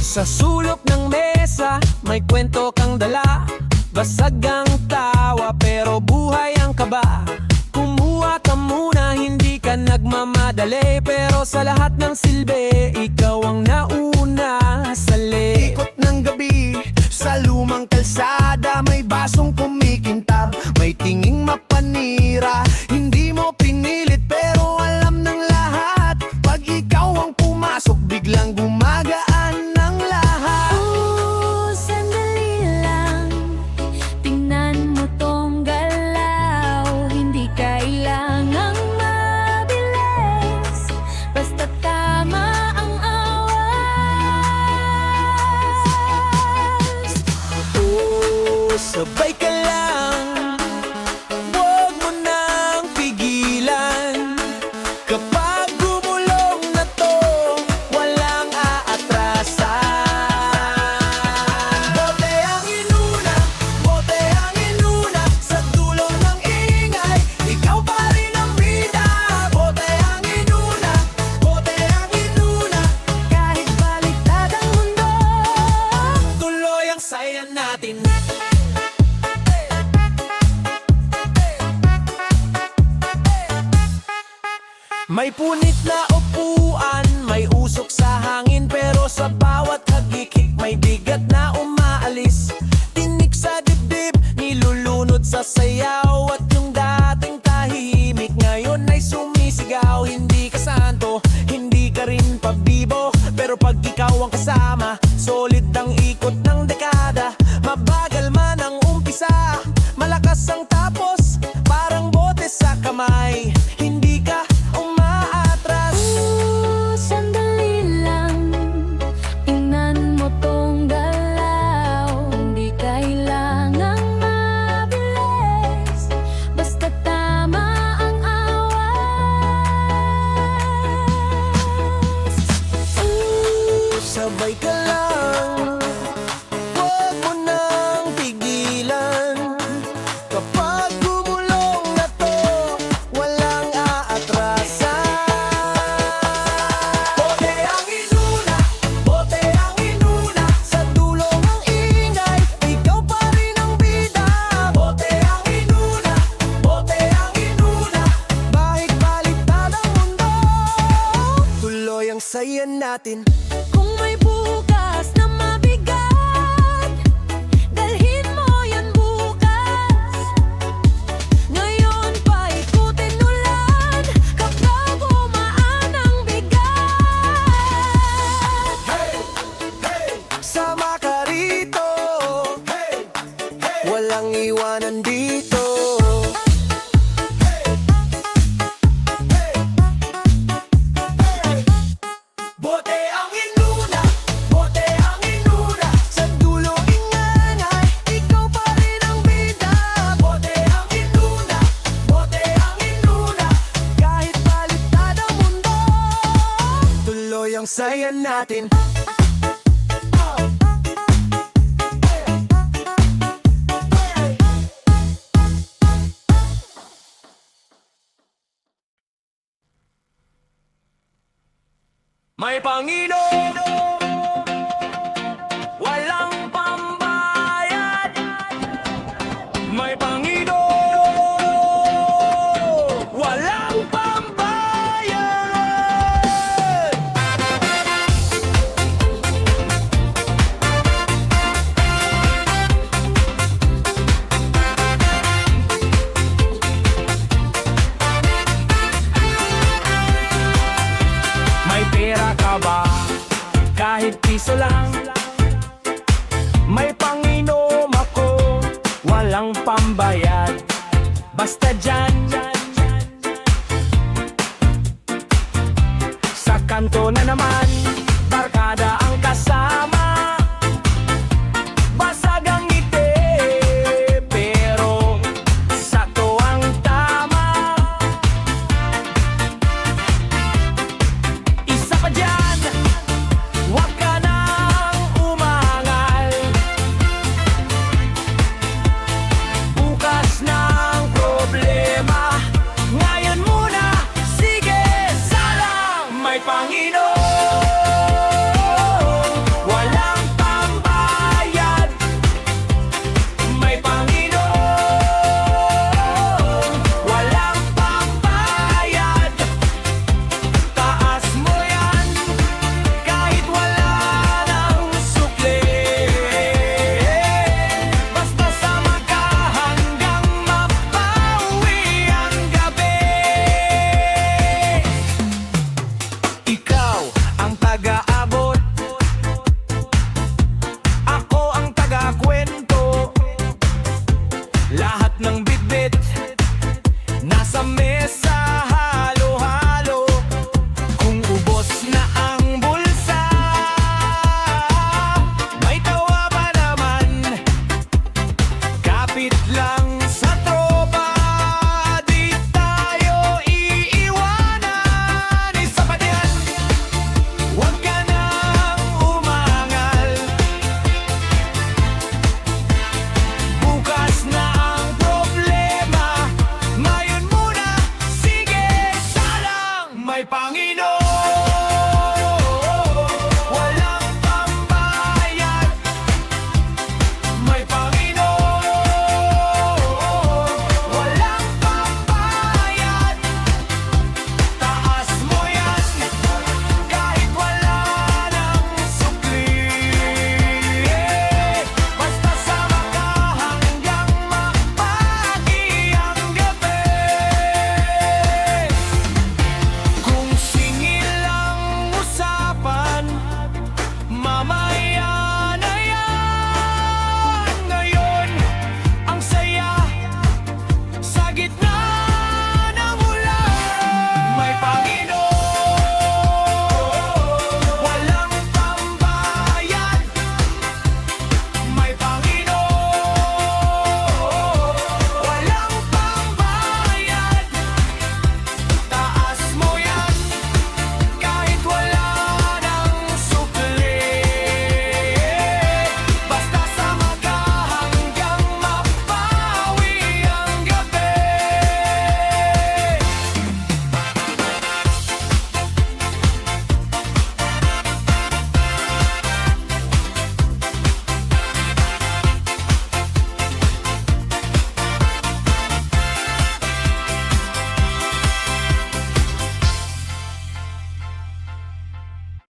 Sa sulok ng mesa, may kwento kang dala. Basag ang tawa, pero buhay ang kaba. Kumuha ka muna, hindi ka nagmamadali. Pero sa lahat ng silbi, ikaw ang nauna sali. Ikot ng gabi, sa lumang kalsada, may basong kumikintab, may tinging mapanira. Hindi mo pinilit pero alam ng lahat, pag ikaw ang pumasok, biglang gumagaan ng lahat. Sandali lang, tingnan mo tong galaw. Hindi kailangang mabilis, basta tama ang awas. Sabay ka lang, huwag mo nang pigilan. Kapag gumulong na to, walang aatrasan. Bote ang inuna, bote ang inuna. Sa dulo ng ingay, ikaw pa rin ang bida. Bote ang inuna, bote ang inuna. Kahit baliktad ang mundo, Tuloy ang saya natin. May punit na upuan, may usok sa hangin, pero sa bawat hagikik may bigat na umaalis. Tinik sa dibdib, nilulunod sa sayaw. At yung dating tahimik, ngayon ay sumisigaw. Hindi ka santo, hindi ka rin pabibo, pero pag ikaw ang kasama, solid ang ikot ng dekada. Mabagal man ang umpisa, malakas ang tapos, parang bote sa kamay. Hindi ka umaatras. sandali lang, tingnan mo tong galaw. Hindi kailangang mabilis, basta tama ang awas. Sabay ka lang, huwag mo nang pigilan. Kapag gumulong na to, walang aatrasan. Bote ang inuna, bote ang inuna. Sa dulo ng ingay, ikaw pa rin ang bida. Bote ang inuna, bote ang inuna. Bahit baliktad ang mundo, tuloy ang saya natin. Kung may bukas na mabigat, dalhin mo yan bukas. Ngayon pa ikutin ulan, kapag umaan ang bigat. Sama ka rito, walang iwanan dito. Bote ang inuna, bote ang inuna. Sa dulo ingangay, ikaw pa rin ang bida. Bote ang inuna, bote ang inuna. Kahit baliktad ang mundo, tuloy ang saya natin. May Panginoon, walang pambayad. May Panginoon, walang pambayad. May pera ka ba? Kahit piso lang. May Panginoon ako, walang pambayad. Basta dyan, sa kanto na naman, barkada ang kasama. Basag ang ngiti, pero sakto ang tama. Isa pa dyan, huwag ka nang umangal. Bukas ng problema, ngayon muna, sige, salang. May Panginoon.